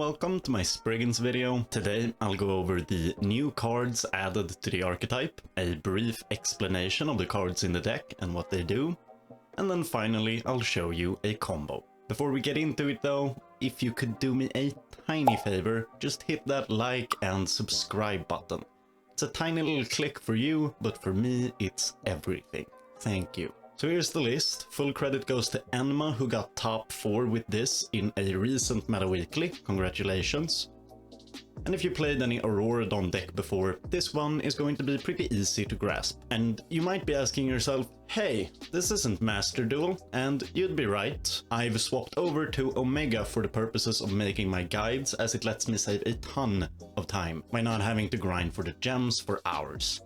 welcome to my Springans video. Today I'll go over the new cards added to the archetype, a brief explanation of the cards in the deck and what they do, and then finally I'll show you a combo. Before we get into it though, if you could do me a tiny favor, just hit that like and subscribe button. It's a tiny little click for you, but for me it's everything. Thank you. So here's the list. Full credit goes to Enma, who got top 4 with this in a recent Meta Weekly. Congratulations. And if you played any Auroradon deck before, this one is going to be pretty easy to grasp. And you might be asking yourself, hey, this isn't Master Duel, and you'd be right. I've swapped over to Omega for the purposes of making my guides, as it lets me save a ton of time by not having to grind for the gems for hours.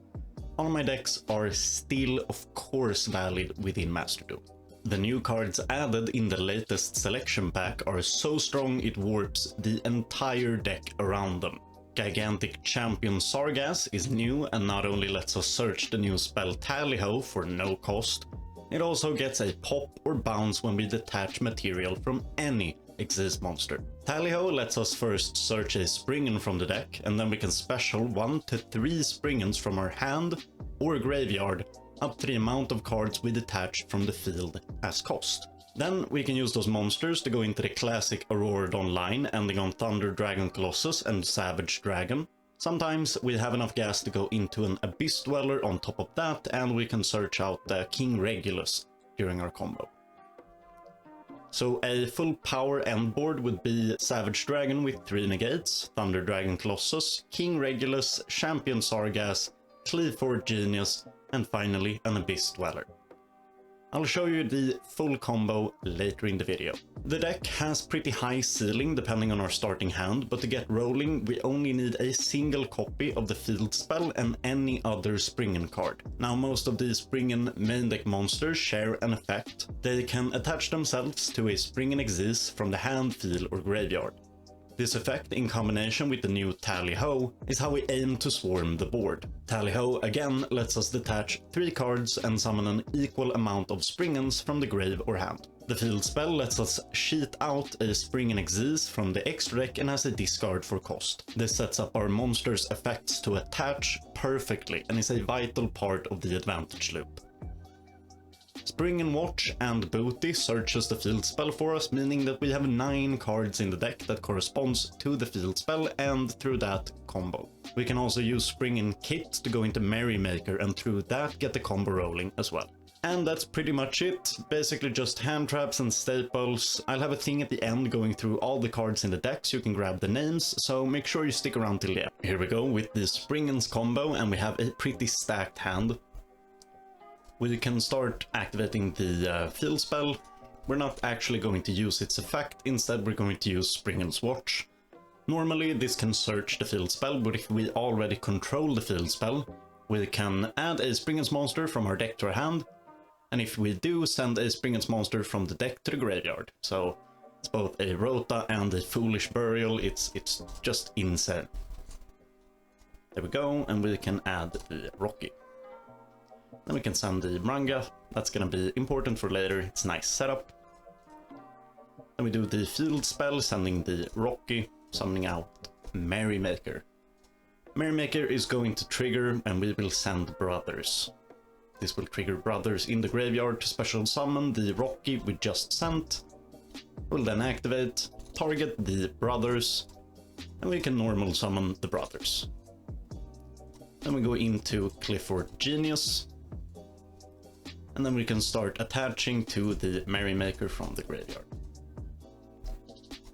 All my decks are still, of course, valid within Master Duel. The new cards added in the latest selection pack are so strong it warps the entire deck around them. Gigantic Champion Sargas is new and not only lets us search the new spell Tallyho for no cost, it also gets a pop or bounce when we detach material from any Exist monster. Tallyho lets us first search a Springan from the deck, and then we can special 1 to 3 Springans from our hand or graveyard, up to the amount of cards we detached from the field as cost. Then we can use those monsters to go into the classic Auroradon line, ending on Thunder Dragon Colossus and Savage Dragon. Sometimes we have enough gas to go into an Abyss Dweller on top of that, and we can search out the King Regulus during our combo. So a full power end board would be Savage Dragon with 3 negates, Thunder Dragon Colossus, King Regulus, Champion Sargas, Cleavefort Genius, and finally an Abyss Dweller. I'll show you the full combo later in the video. The deck has pretty high ceiling depending on our starting hand, but to get rolling we only need a single copy of the field spell and any other Springan card. Now most of these Springan main deck monsters share an effect. They can attach themselves to a Springan Exist from the hand, field or graveyard. This effect, in combination with the new Tallyho, is how we aim to swarm the board. Tallyho again lets us detach 3 cards and summon an equal amount of Springans from the grave or hand. The field spell lets us cheat out a Springan Exist from the extra deck and has a discard for cost. This sets up our monster's effects to attach perfectly and is a vital part of the advantage loop. Springan Watch and Booty searches the field spell for us, meaning that we have 9 cards in the deck that corresponds to the field spell and through that combo. We can also use Springan Kit to go into Merrymaker and through that get the combo rolling as well. And that's pretty much it, basically just hand traps and staples. I'll have a thing at the end going through all the cards in the deck so you can grab the names, so make sure you stick around till the end. Here we go with the Springans combo, and we have a pretty stacked hand. We can start activating the field spell. We're not actually going to use its effect, instead we're going to use Springan's Watch. Normally this can search the field spell, but if we already control the field spell, we can add a Springans monster from our deck to our hand, and if we do, send a Springans monster from the deck to the graveyard. So it's both a Rota and a Foolish Burial, it's just insane. There we go, and we can add the Rocky. Then we can send the Mranga, that's gonna be important for later, it's a nice setup. Then we do the field spell, sending the Rocky, summoning out Merrymaker. Merrymaker is going to trigger and we will send Brothers. This will trigger Brothers in the graveyard to special summon the Rocky we just sent. We'll then activate, target the Brothers, and we can normal summon the Brothers. Then we go into Cleavefort Genius. And then we can start attaching to the Merrymaker from the graveyard.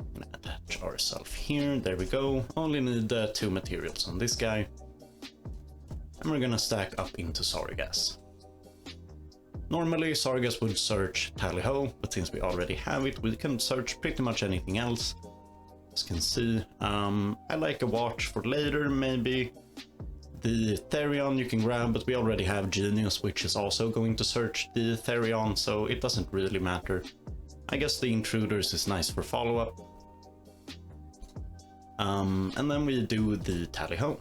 I'm gonna attach ourselves here, there we go. Only need 2 materials on this guy. And we're gonna stack up into Sargas. Normally Sargas would search Tallyho, but since we already have it, we can search pretty much anything else. As you can see, I like a watch for later maybe. The Therion you can grab, but we already have Genius, which is also going to search the Therion, so it doesn't really matter. I guess the Intruders is nice for follow-up. And then we do the Tallyho.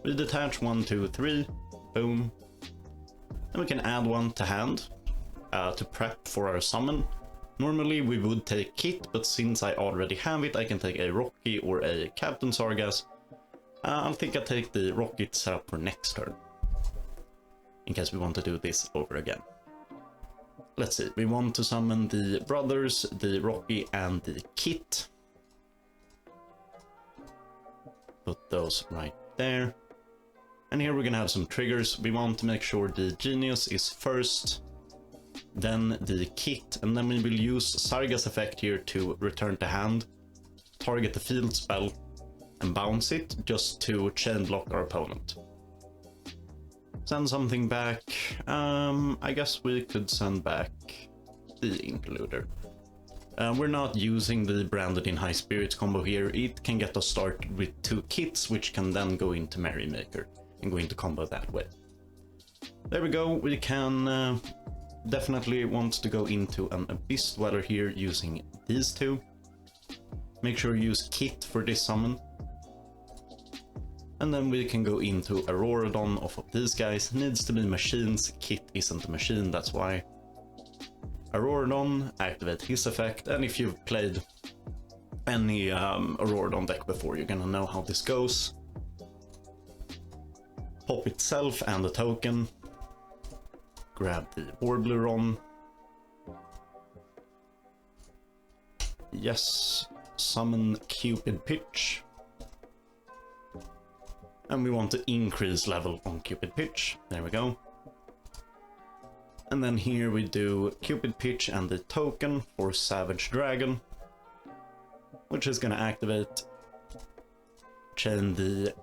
We detach 1, 2, 3, boom. Then we can add 1 to hand to prep for our summon. Normally we would take Kit, but since I already have it, I can take a Rocky or a Captain Sargas. I think I'll take the Rocky setup for next turn, in case we want to do this over again. Let's see, we want to summon the brothers, the Rocky, and the Kit. Put those right there. And here we're gonna have some triggers. We want to make sure the Genius is first, then the Kit, and then we will use Sargas effect here to return to hand, target the field spell, and bounce it just to chain block our opponent. Send something back. I guess we could send back the Interluder. We're not using the Branded in High Spirits combo here. It can get us started with 2 Kits, which can then go into Merrymaker and go into combo that way. There we go. We can definitely want to go into an Abyss Dweller here using these 2. Make sure you use Kit for this summon. And then we can go into Auroradon off of these guys. Needs to be machines. Kit isn't a machine, that's why. Auroradon, activate his effect, and if you've played any Auroradon deck before, you're gonna know how this goes. Pop itself and the token. Grab the Warbleron. Yes, summon Cupid Pitch. And we want to increase level on Cupid Pitch. There we go. And then here we do Cupid Pitch and the token for Savage Dragon, which is going to activate, chain the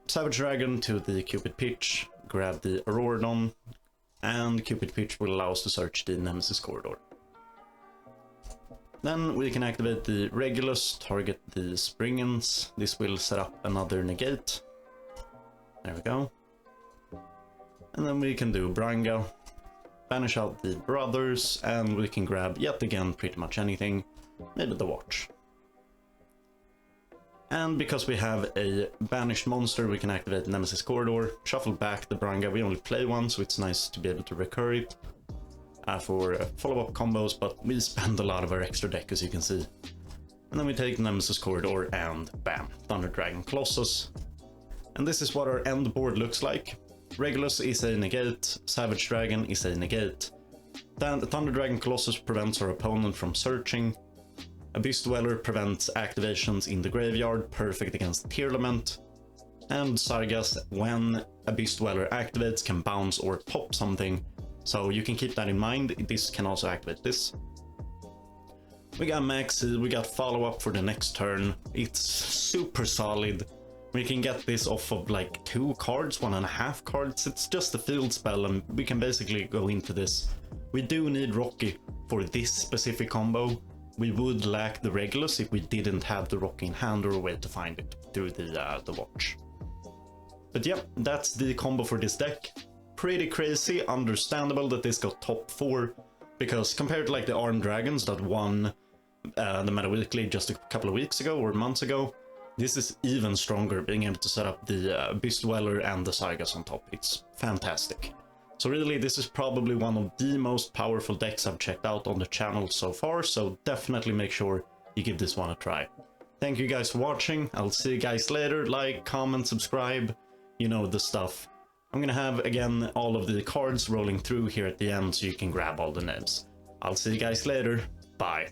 Savage Dragon to the Cupid Pitch, grab the Auroradon, and Cupid Pitch will allow us to search the Nemesis corridor. Then we can activate the Regulus, target the Springans. This will set up another negate. There we go. And then we can do Branga, banish out the brothers, and we can grab yet again pretty much anything, maybe the watch. And because we have a banished monster, we can activate Nemesis Corridor, shuffle back the Branga. We only play one, so it's nice to be able to recur it for follow-up combos, but we spend a lot of our extra deck, as you can see. And then we take Nemesis Corridor and bam, Thunder Dragon Colossus. And this is what our end board looks like. Regulus is a negate, Savage Dragon is a negate. Then the Thunder Dragon Colossus prevents our opponent from searching. Abyss Dweller prevents activations in the graveyard, perfect against Tearlament. And Sargas, when Abyss Dweller activates, can bounce or pop something. So you can keep that in mind. This can also activate this. We got Maxi, we got follow-up for the next turn. It's super solid. We can get this off of like 2 cards, 1.5 cards. It's just a field spell and we can basically go into this. We do need Rocky for this specific combo. We would lack the Regulus if we didn't have the Rocky in hand or a way to find it through the watch. But yeah, that's the combo for this deck. Pretty crazy, understandable that this got top 4, because compared to like the Armed Dragons that won the Meta Weekly just a couple of weeks ago or months ago, this is even stronger, being able to set up the Abyss Dweller and the Sargas on top. It's fantastic. So really, this is probably one of the most powerful decks I've checked out on the channel so far, so definitely make sure you give this one a try. Thank you guys for watching. I'll see you guys later. Like, comment, subscribe, you know the stuff. I'm gonna have, again, all of the cards rolling through here at the end so you can grab all the names. I'll see you guys later. Bye.